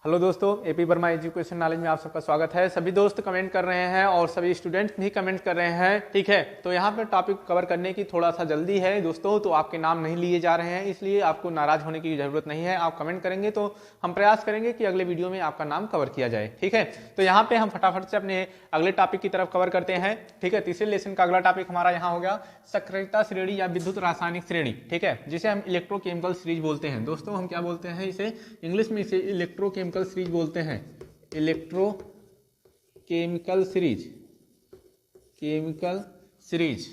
Hello दोस्तों, AP Verma education knowledge में आप सबका स्वागत है। सभी दोस्त कमेंट कर रहे हैं और सभी स्टूडेंट्स भी कमेंट कर रहे हैं। ठीक है, तो यहाँ पे टॉपिक कवर करने की थोड़ा सा जल्दी है दोस्तों, तो आपके नाम नहीं लिए जा रहे हैं, इसलिए आपको नाराज होने की जरूरत नहीं है। आप कमेंट करेंगे तो हम प्रयास करेंगे कि अगले वीडियो में आपका नाम कवर किया जाए। ठीक है, तो यहाँ पे हम फटाफट से अपने अगले टॉपिक की तरफ कवर करते हैं। ठीक है, तीसरे लेसन का अगला टॉपिक हमारा यहाँ हो गया सक्रियता श्रेणी या विद्युत रासायनिक श्रेणी। ठीक है, जिसे हम इलेक्ट्रोकेमिकल सीरीज बोलते हैं। दोस्तों हम क्या बोलते हैं इसे, इंग्लिश में इसे इलेक्ट्रोकेमिकल सीरीज बोलते हैं। Electrochemical series, chemical series.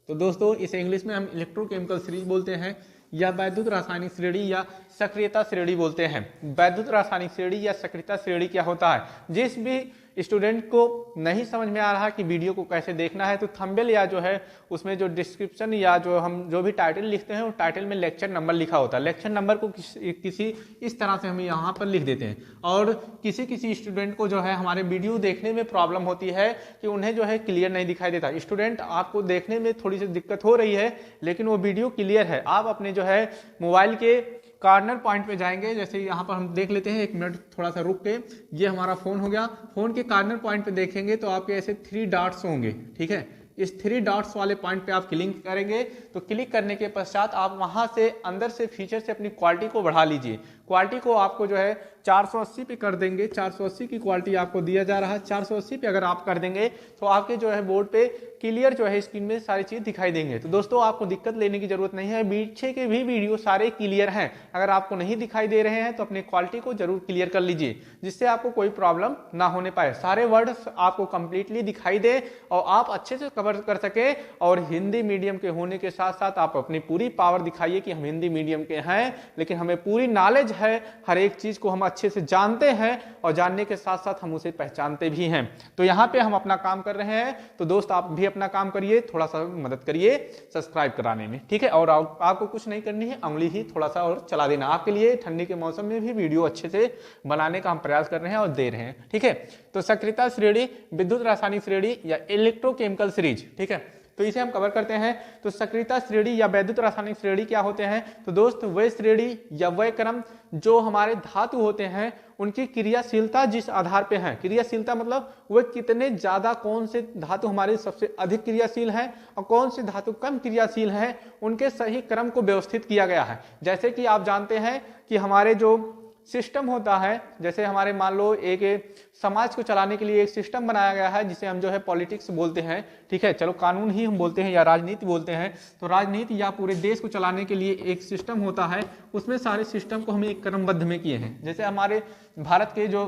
तो दोस्तों इसे इंग्लिश में हम इलेक्ट्रोकेमिकल सीरीज बोलते हैं या वैद्युत रासायनिक श्रेणी या सक्रियता श्रेणी बोलते हैं। वैद्युत रासायनिक श्रेणी या सक्रियता श्रेणी क्या होता है, जिस भी स्टूडेंट को नहीं समझ में आ रहा कि वीडियो को कैसे देखना है, तो थंबनेल या जो है उसमें जो डिस्क्रिप्शन या जो हम जो भी टाइटल लिखते हैं, वो टाइटल में लेक्चर नंबर लिखा होता है। लेक्चर नंबर को किसी इस तरह से हम यहाँ पर लिख देते हैं। और किसी स्टूडेंट को जो है हमारे वीडियो देखने में प्रॉब्लम होती है कि उन्हें जो है क्लियर नहीं दिखाई देता। स्टूडेंट आपको देखने में थोड़ी सी दिक्कत हो रही है, लेकिन वो वीडियो क्लियर है। आप अपने जो है मोबाइल के कार्नर पॉइंट पे जाएंगे, जैसे यहाँ पर हम देख लेते हैं, एक मिनट थोड़ा सा रुक के, ये हमारा फोन हो गया। फोन के कार्नर पॉइंट पे देखेंगे तो आपके ऐसे 3 डॉट्स होंगे। ठीक है, इस 3 डॉट्स वाले पॉइंट पे आप क्लिक करेंगे, तो क्लिक करने के पश्चात आप वहां से अंदर से फीचर से अपनी क्वालिटी को बढ़ा लीजिए। क्वालिटी को आपको जो है 480 पे कर देंगे। 480 की क्वालिटी आपको दिया जा रहा है। 480 पे अगर आप कर देंगे तो आपके जो है बोर्ड पे क्लियर जो है स्क्रीन में सारी चीज दिखाई देंगे। तो दोस्तों आपको दिक्कत लेने की जरूरत नहीं है, पीछे के भी वीडियो सारे क्लियर हैं। अगर आपको नहीं दिखाई दे रहे हैं तो अपनी क्वालिटी को जरूर क्लियर कर लीजिए, जिससे आपको कोई प्रॉब्लम ना होने पाए, सारे वर्ड्स आपको कंप्लीटली दिखाई दे और आप अच्छे से कवर कर सके। और हिंदी मीडियम के होने के साथ साथ आप अपनी पूरी पावर दिखाइए कि हम हिंदी मीडियम के हैं, लेकिन हमें पूरी नॉलेज है, हर एक चीज को हम अच्छे से जानते हैं और जानने के साथ साथ हम उसे पहचानते भी हैं। तो यहाँ पे हम अपना काम कर रहे हैं, तो दोस्त आप भी अपना काम करिए, थोड़ा सा मदद करिए सब्सक्राइब कराने में। ठीक है, और आपको कुछ नहीं करनी है, उंगली ही थोड़ा सा और चला देना। आपके लिए ठंडी के मौसम में भी वीडियो अच्छे से बनाने का हम प्रयास कर रहे हैं और दे रहे हैं। ठीक है, तो सक्रियता श्रेणी, विद्युत रासायनिक श्रेणी या इलेक्ट्रोकेमिकल सीरीज। ठीक है, तो इसे हम कवर करते हैं। तो सक्रियता श्रेणी या वैद्युत रासायनिक श्रेणी क्या होते हैं, तो दोस्त वे श्रेणी या वे क्रम जो हमारे धातु होते हैं उनकी क्रियाशीलता जिस आधार पे है, क्रियाशीलता मतलब वे कितने ज्यादा, कौन से धातु हमारे सबसे अधिक क्रियाशील है और कौन से धातु कम क्रियाशील है, उनके सही क्रम को व्यवस्थित किया गया है। जैसे कि आप जानते हैं कि हमारे जो सिस्टम होता है, जैसे हमारे मान लो एक समाज को चलाने के लिए एक सिस्टम बनाया गया है जिसे हम जो है पॉलिटिक्स बोलते हैं। ठीक है, चलो कानून ही हम बोलते हैं या राजनीति बोलते हैं। तो राजनीति या पूरे देश को चलाने के लिए एक सिस्टम होता है, उसमें सारे सिस्टम को हम एक क्रमबद्ध में किए हैं। जैसे हमारे भारत के जो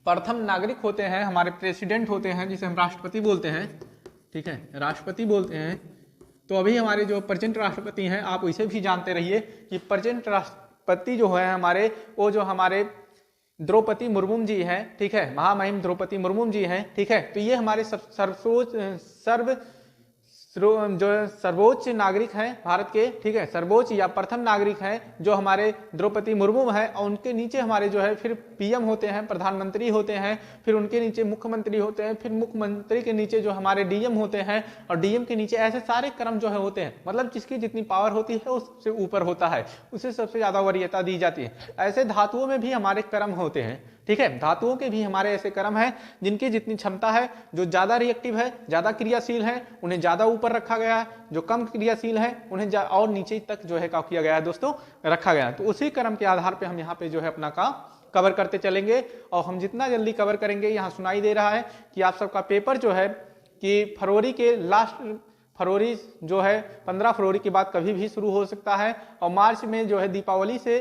प्रथम नागरिक होते हैं, हमारे प्रेसिडेंट होते हैं, जिसे हम राष्ट्रपति बोलते हैं। ठीक है, राष्ट्रपति बोलते हैं। तो अभी हमारे जो प्रेजेंट राष्ट्रपति हैं, आप इसे भी जानते रहिए कि प्रेजेंट राष्ट्रपति जो है हमारे, वो जो हमारे द्रौपदी मुर्मू जी हैं। ठीक है, महामहिम द्रौपदी मुर्मू जी हैं। ठीक है, तो ये हमारे जो सर्वोच्च नागरिक हैं भारत के। ठीक है, सर्वोच्च या प्रथम नागरिक हैं जो हमारे द्रौपदी मुर्मू हैं, और उनके नीचे हमारे जो है फिर पीएम होते हैं, प्रधानमंत्री होते हैं, फिर उनके नीचे मुख्यमंत्री होते हैं, फिर मुख्यमंत्री के नीचे जो हमारे डीएम होते हैं, और डीएम के नीचे ऐसे सारे क्रम जो है होते हैं। मतलब जिसकी जितनी पावर होती है उससे ऊपर होता है, उसे सबसे ज्यादा वरीयता दी जाती है। ऐसे धातुओं में भी हमारे क्रम होते हैं। ठीक है, धातुओं के भी हमारे ऐसे क्रम हैं जिनकी जितनी क्षमता है, जो ज्यादा रिएक्टिव है, ज्यादा क्रियाशील है, उन्हें ज्यादा ऊपर रखा गया है। जो कम क्रियाशील है उन्हें और नीचे तक जो है क्या किया गया है दोस्तों, रखा गया है। तो उसी क्रम के आधार पे हम यहाँ पे जो है अपना काम कवर करते चलेंगे, और हम जितना जल्दी कवर करेंगे, यहाँ सुनाई दे रहा है कि आप सबका पेपर जो है कि फरवरी के लास्ट, फरवरी जो है 15 फरवरी के बाद कभी भी शुरू हो सकता है, और मार्च में जो है दीपावली से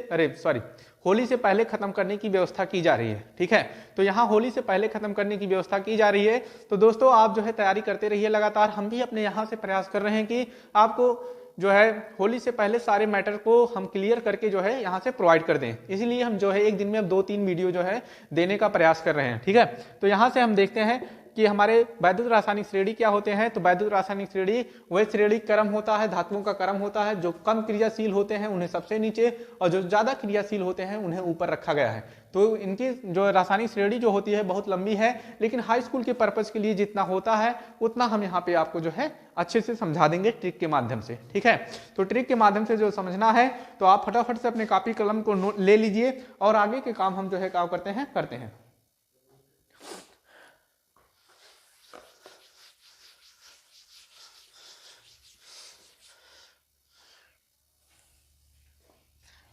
होली से पहले खत्म करने की व्यवस्था की जा रही है। ठीक है, तो यहाँ होली से पहले खत्म करने की व्यवस्था की जा रही है। तो दोस्तों आप जो है तैयारी करते रहिए लगातार। हम भी अपने यहाँ से प्रयास कर रहे हैं कि आपको जो है होली से पहले सारे मैटर को हम क्लियर करके जो है यहाँ से प्रोवाइड कर दें। इसीलिए हम जो है एक दिन में अब 2-3 वीडियो जो है देने का प्रयास कर रहे हैं। ठीक है, तो यहाँ से हम देखते हैं कि हमारे वैद्युत रासायनिक श्रेणी क्या होते हैं, तो वैद्युत रासायनिक श्रेणी वह श्रेणी क्रम होता है, धातुओं का क्रम होता है। जो कम क्रियाशील होते हैं उन्हें सबसे नीचे और जो ज्यादा क्रियाशील होते हैं उन्हें ऊपर रखा गया है। तो इनकी जो रासायनिक श्रेणी जो होती है बहुत लंबी है, लेकिन हाई स्कूल के पर्पज के लिए जितना होता है उतना हम यहाँ पे आपको जो है अच्छे से समझा देंगे ट्रिक के माध्यम से। ठीक है, तो ट्रिक के माध्यम से जो समझना है तो आप फटाफट से अपने कॉपी कलम को ले लीजिए और आगे के काम हम जो है क्या करते हैं।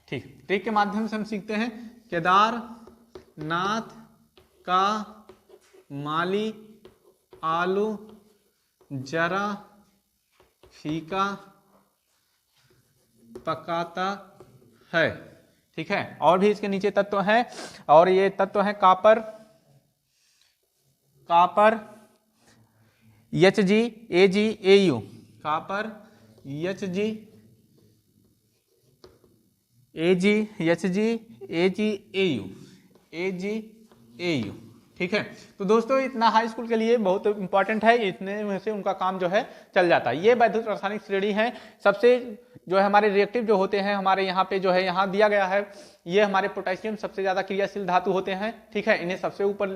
ठीक, ट्रिक के माध्यम से हम सीखते हैं केदारनाथ का माली आलू जरा फीका पकाता है। ठीक है, और भी इसके नीचे तत्व हैं और ये तत्व हैं कापर HgAgAu, कापर HgAgAu। ठीक है, तो दोस्तों इतना हाई स्कूल के लिए बहुत इंपॉर्टेंट है, इतने में से उनका काम जो है चल जाता है। ये वैद्युत रासायनिक श्रेणी है। सबसे जो है हमारे रिएक्टिव जो होते हैं हमारे यहाँ पे जो है यहाँ दिया गया है, ये हमारे पोटेशियम सबसे ज्यादा क्रियाशील धातु होते हैं। ठीक है, इन्हें सबसे ऊपर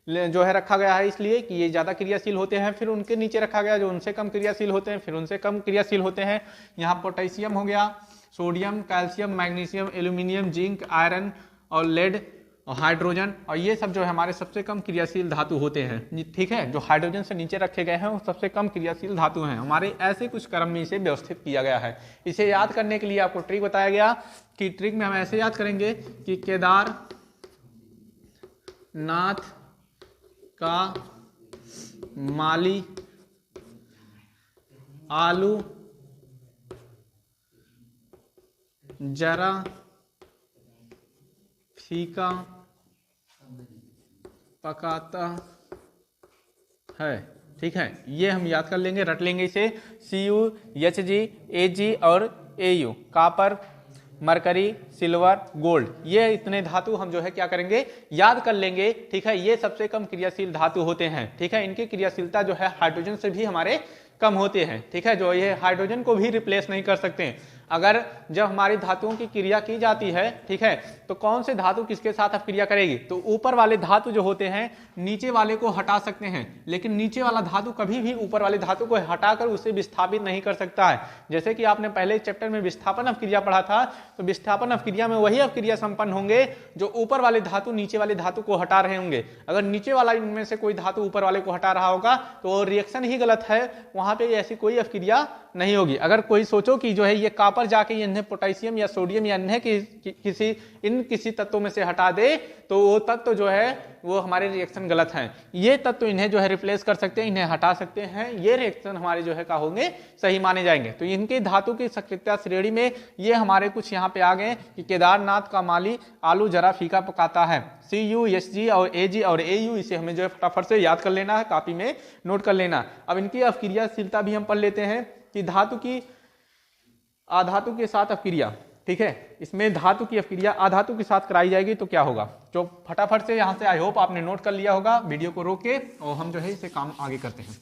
जो है रखा गया है इसलिए कि ये ज्यादा क्रियाशील होते हैं। फिर उनके नीचे रखा गया जो उनसे कम क्रियाशील होते हैं, फिर उनसे कम क्रियाशील होते हैं। यहाँ पोटेशियम हो गया, sodium, calcium, magnesium, aluminium, zinc, iron और लेड और हाइड्रोजन, और ये सब जो है हमारे सबसे कम क्रियाशील धातु होते हैं। ठीक है, जो हाइड्रोजन से नीचे रखे गए हैं वो सबसे कम क्रियाशील धातु हैं हमारे। ऐसे कुछ क्रम में इसे व्यवस्थित किया गया है। इसे याद करने के लिए आपको ट्रिक बताया गया कि ट्रिक में हम ऐसे याद करेंगे कि केदारनाथ का माली आलू जरा फीका पकाता है। ठीक है, ये हम याद कर लेंगे, रट लेंगे इसे। CuHgAg और Au, copper, mercury, silver, gold, ये इतने धातु हम जो है क्या करेंगे याद कर लेंगे। ठीक है, ये सबसे कम क्रियाशील धातु होते हैं। ठीक है, इनकी क्रियाशीलता जो है हाइड्रोजन से भी हमारे कम होते हैं। ठीक है, जो ये हाइड्रोजन को भी रिप्लेस नहीं कर सकते। अगर जब हमारी धातुओं की क्रिया की जाती है, ठीक है, तो कौन से धातु किसके साथ अब क्रिया करेगी, तो ऊपर वाले धातु जो होते हैं नीचे वाले को हटा सकते हैं, लेकिन नीचे वाला धातु कभी भी ऊपर वाले धातु को हटाकर उसे विस्थापित नहीं कर सकता है। जैसे कि आपने पहले चैप्टर में विस्थापन अपक्रिया पढ़ा था, तो विस्थापन अपक्रिया में वही अपक्रिया संपन्न होंगे जो ऊपर वाले धातु नीचे वाले धातु को हटा रहे होंगे। अगर नीचे वाला इनमें से कोई धातु ऊपर वाले को हटा रहा होगा तो वो रिएक्शन ही गलत है, वहां पे ऐसी कोई अपक्रिया नहीं होगी। अगर कोई सोचो कि जो है ये कापर जाके इन्हें पोटेशियम या सोडियम या अन्य किसी तत्वों में से हटा दे तो वो तत्व जो है वो हमारे रिएक्शन गलत हैं। ये तत्व इन्हें जो है रिप्लेस कर सकते हैं, इन्हें हटा सकते हैं, ये रिएक्शन हमारे जो है क्या होंगे सही माने जाएंगे। तो इनके धातु की सक्रियता श्रेणी में ये हमारे कुछ यहाँ पे आ गए कि केदारनाथ का माली आलू जरा फीका पकाता है। CuHg और Ag और Au, इसे हमें जो है फटाफट से याद कर लेना है, कॉपी में नोट कर लेना। अब इनकी अपक्रियाशीलता भी हम पढ़ लेते हैं कि धातु की आधातु के साथ अपक्रिया। ठीक है, इसमें धातु की अपक्रिया आधातु के साथ कराई जाएगी तो क्या होगा, जो फटाफट से यहाँ से आई होप आपने नोट कर लिया होगा वीडियो को रोक के, और हम जो है इसे काम आगे करते हैं।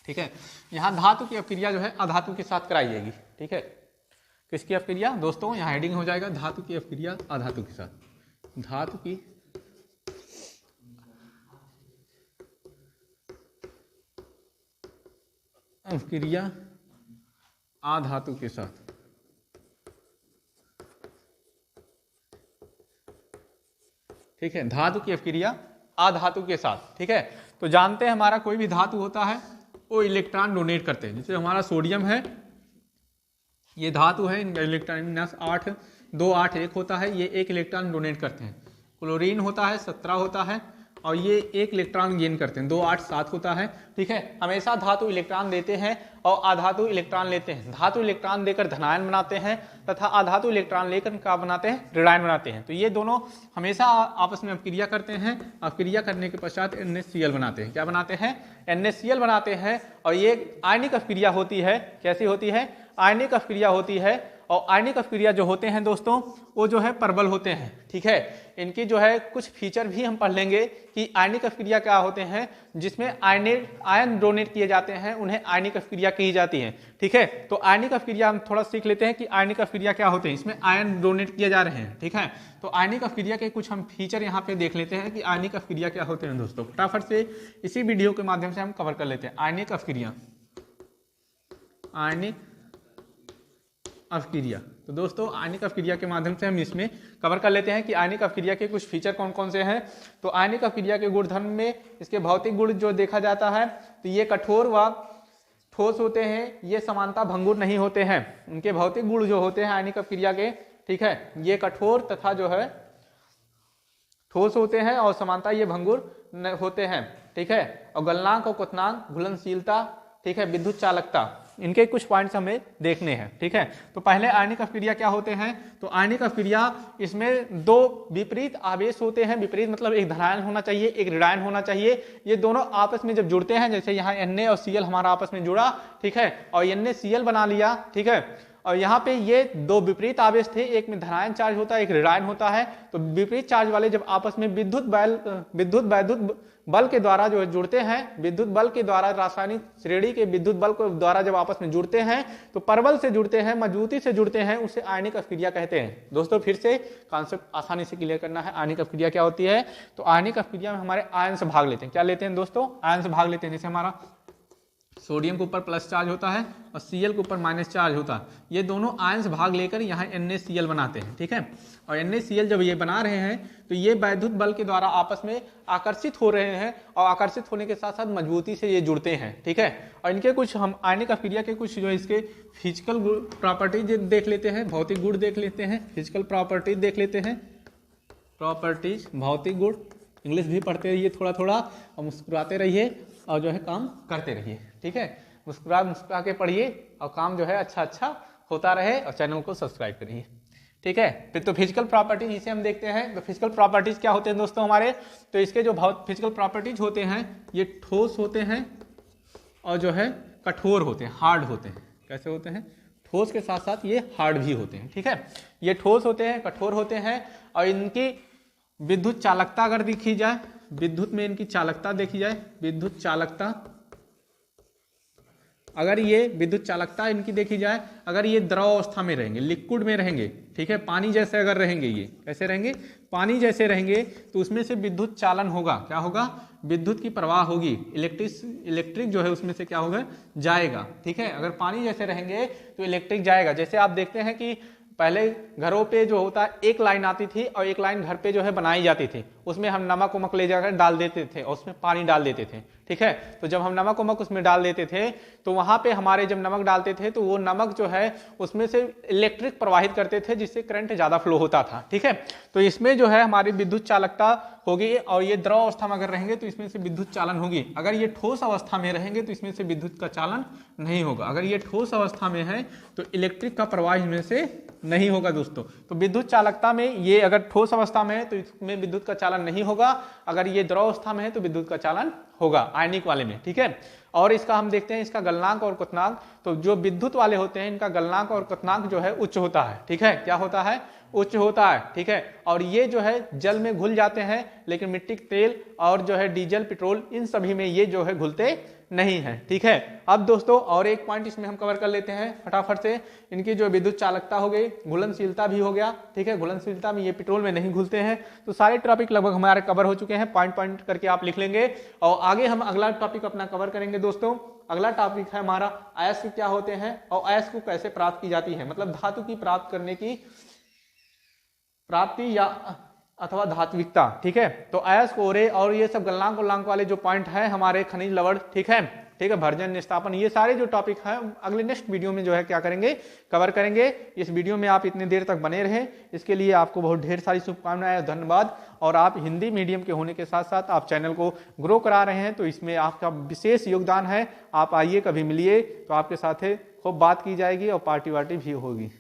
ठीक है, यहाँ धातु की अपक्रिया जो है अधातु के साथ कराई जाएगी। ठीक है, किसकी अपक्रिया दोस्तों, यहाँ हेडिंग हो जाएगा धातु की अपक्रिया अधातु के साथ। धातु की अपक्रिया आधातु के साथ। ठीक है, धातु की अपक्रिया आधातु के साथ। ठीक है, तो जानते हैं हमारा कोई भी धातु होता है वो इलेक्ट्रॉन डोनेट करते हैं। जैसे हमारा सोडियम है, ये धातु है, इनका इलेक्ट्रॉन 8 2 8 1 होता है, ये 1 इलेक्ट्रॉन डोनेट करते हैं। क्लोरीन होता है 17 होता है और ये 1 इलेक्ट्रॉन गेन करते हैं, 2 8 7 होता है। ठीक है, हमेशा धातु इलेक्ट्रॉन देते हैं और आधातु इलेक्ट्रॉन लेते हैं। धातु इलेक्ट्रॉन देकर धनायन बनाते हैं तथा आधातु इलेक्ट्रॉन लेकर क्या बनाते हैं, ऋणायन बनाते हैं। तो ये दोनों हमेशा आपस में अपक्रिया करते हैं। अपक्रिया करने के पश्चात NaCl बनाते हैं। क्या बनाते हैं, NaCl बनाते हैं। और ये आयनिक अपक्रिया होती है। कैसी होती है, आयनिक अपक्रिया होती है। और आयनिक अपक्रिया जो होते हैं दोस्तों वो जो है प्रबल होते हैं, ठीक है। इनकी जो है कुछ फीचर भी हम पढ़ लेंगे कि आयनिक अपक्रिया क्या होते हैं, जिसमें आयन डोनेट किए जाते हैं उन्हें आयनिक अपक्रिया कही जाती है, ठीक है। तो आयनिक अपक्रिया हम थोड़ा सीख लेते हैं कि आयनिक अपक्रिया क्या होते हैं, इसमें आयन डोनेट किए जा रहे हैं, ठीक है। तो आयनिक अपक्रिया के कुछ हम फीचर यहाँ पे देख लेते हैं कि आयनिक अपक्रिया क्या होते हैं दोस्तों। फटाफट से इसी वीडियो के माध्यम से हम कवर कर लेते हैं आयनिक अपक्रिया। आयनिक अपक्रिया, तो दोस्तों आयनिक अपक्रिया के माध्यम से हम इसमें कवर कर लेते हैं कि आयनिक अपक्रिया के कुछ फीचर कौन कौन से हैं। तो आयनिक अपक्रिया के गुणधर्म में इसके भौतिक गुण जो देखा जाता है, तो ये कठोर व ठोस होते हैं, ये समानता भंगुर नहीं होते हैं। इनके भौतिक गुण जो होते हैं आयनिक अपक्रिया के, ठीक है, ये कठोर तथा जो है ठोस होते हैं और समानता ये भंगुर होते हैं, ठीक है। और गलनांक और क्वथनांक, घुलनशीलता, ठीक है, विद्युत चालकता, इनके कुछ पॉइंट्स हमें देखने हैं, ठीक है। तो पहले आयनिक अपक्रिया क्या होते हैं, तो आयनिक अपक्रिया इसमें दो विपरीत आवेश होते हैं। विपरीत मतलब एक धनायन होना चाहिए, एक ऋणायन होना चाहिए। ये दोनों आपस में जब जुड़ते हैं, जैसे यहाँ Na और Cl हमारा आपस में जुड़ा, ठीक है, और NaCl बना लिया, ठीक है। और यहाँ पे ये दो विपरीत आवेश थे, एक में धनायन चार्ज होता है, एक ऋणायन होता है। तो विपरीत चार्ज वाले जब आपस में विद्युत बल के द्वारा जो जुड़ते हैं, विद्युत बल के द्वारा, रासायनिक श्रेणी के विद्युत बल के द्वारा जब आपस में जुड़ते हैं, तो प्रबल से जुड़ते हैं, मजबूती से जुड़ते हैं, उसे आयनिक अपक्रिया कहते हैं। दोस्तों फिर से कॉन्सेप्ट आसानी से क्लियर करना है, आयनिक अपक्रिया क्या होती है। तो आयनिक अपक्रिया में हमारे आयन से भाग लेते हैं। क्या लेते हैं दोस्तों, आयन से भाग लेते हैं। जैसे हमारा सोडियम के ऊपर प्लस चार्ज होता है और Cl के ऊपर माइनस चार्ज होता है, ये दोनों आयंस भाग लेकर यहाँ NaCl बनाते हैं, ठीक है। और NaCl जब ये बना रहे हैं तो ये वैद्युत बल के द्वारा आपस में आकर्षित हो रहे हैं और आकर्षित होने के साथ साथ मजबूती से ये जुड़ते हैं, ठीक है। और इनके कुछ हम आयनिक अपक्रिया के कुछ जो इसके फिजिकल प्रॉपर्टीज देख लेते हैं, भौतिक गुण देख लेते हैं, फिजिकल प्रॉपर्टीज देख लेते हैं, प्रॉपर्टीज भौतिक गुण। इंग्लिश भी पढ़ते रहिए थोड़ा थोड़ा और मुस्कुराते रहिए और जो है काम करते रहिए, ठीक है। मुस्कुरा के पढ़िए और काम जो है अच्छा होता रहे, और चैनल को सब्सक्राइब करिए, ठीक है। फिर तो फिजिकल प्रॉपर्टीज इसे हम देखते हैं। तो फिजिकल प्रॉपर्टीज क्या होते हैं दोस्तों हमारे, तो इसके जो फिजिकल प्रॉपर्टीज होते हैं, ये ठोस होते हैं और जो है कठोर होते हैं, हार्ड होते हैं। कैसे होते हैं, ठोस के साथ साथ ये हार्ड भी होते हैं, ठीक है। ये ठोस होते हैं, कठोर होते हैं, और इनकी विद्युत चालकता अगर देखी जाए, विद्युत में इनकी चालकता देखी जाए, विद्युत चालकता, अगर ये विद्युत चालकता इनकी देखी जाए, अगर ये द्रव अवस्था में रहेंगे, लिक्विड में रहेंगे, ठीक है, पानी जैसे अगर रहेंगे, ये कैसे रहेंगे, पानी जैसे रहेंगे, तो उसमें से विद्युत चालन होगा, क्या होगा, विद्युत की प्रवाह होगी, इलेक्ट्रिक जो है उसमें से क्या होगा, जाएगा, ठीक है। अगर पानी जैसे रहेंगे तो इलेक्ट्रिक जाएगा। जैसे आप देखते हैं कि पहले घरों पे जो होता है एक लाइन आती थी और एक लाइन घर पे जो है बनाई जाती थी, उसमें हम नमक उमक ले जाकर डाल देते थे और उसमें पानी डाल देते थे, ठीक है। तो जब हम नमक उमक उसमें डाल देते थे तो वहां पे हमारे जब नमक डालते थे तो वो नमक जो है उसमें से इलेक्ट्रिक प्रवाहित करते थे, जिससे करंट ज्यादा फ्लो होता था, ठीक है। तो इसमें जो है हमारी विद्युत चालकता होगी, और ये द्रव अवस्था में अगर रहेंगे तो इसमें से विद्युत चालन होगी। अगर ये ठोस अवस्था में रहेंगे तो इसमें से विद्युत का चालन नहीं होगा। अगर ये ठोस अवस्था में है तो इलेक्ट्रिक का प्रवाह इसमें से नहीं होगा दोस्तों। तो विद्युत चालकता में ये अगर ठोस अवस्था में है तो इसमें विद्युत का चालन नहीं होगा, अगर ये द्रव अवस्था में है तो विद्युत का चालन होगा आयनिक वाले में, ठीक है। और इसका हम देखते हैं इसका गलनांक और क्वथनांक। तो जो विद्युत वाले होते हैं इनका गलनांक और क्वथनांक जो है उच्च होता है, ठीक है। क्या होता है, उच्च होता है, ठीक है। और ये जो है जल में घुल जाते हैं, लेकिन मिट्टी के तेल और जो है डीजल पेट्रोल इन सभी में ये जो है घुलते नहीं है, ठीक है। अब दोस्तों और एक पॉइंट इसमें हम कवर कर लेते हैं फटाफट से, इनकी जो विद्युत चालकता हो गई, घुलनशीलता भी हो गया, ठीक है। घुलनशीलता में ये पेट्रोल में नहीं घुलते हैं। तो सारे टॉपिक लगभग हमारे कवर हो चुके हैं, पॉइंट करके आप लिख लेंगे। और आगे हम अगला टॉपिक अपना कवर करेंगे दोस्तों। अगला टॉपिक है हमारा अयस्क क्या होते हैं और अयस्क को कैसे प्राप्त की जाती है, मतलब धातु की प्राप्त करने की प्राप्ति या अथवा धात्विकता, ठीक है। तो अयस्क, ओरे और ये सब गलनांक उल्लांक वाले जो पॉइंट है हमारे, खनिज लवण, ठीक है, भर्जन, निष्ठापन, ये सारे जो टॉपिक हैं अगले नेक्स्ट वीडियो में जो है क्या करेंगे, कवर करेंगे। इस वीडियो में आप इतनी देर तक बने रहे, इसके लिए आपको बहुत ढेर सारी शुभकामनाएं, धन्यवाद। और आप हिंदी मीडियम के होने के साथ साथ आप चैनल को ग्रो करा रहे हैं, तो इसमें आपका विशेष योगदान है। आप आइए, कभी मिलिए तो आपके साथ खूब बात की जाएगी और पार्टी वार्टी भी होगी।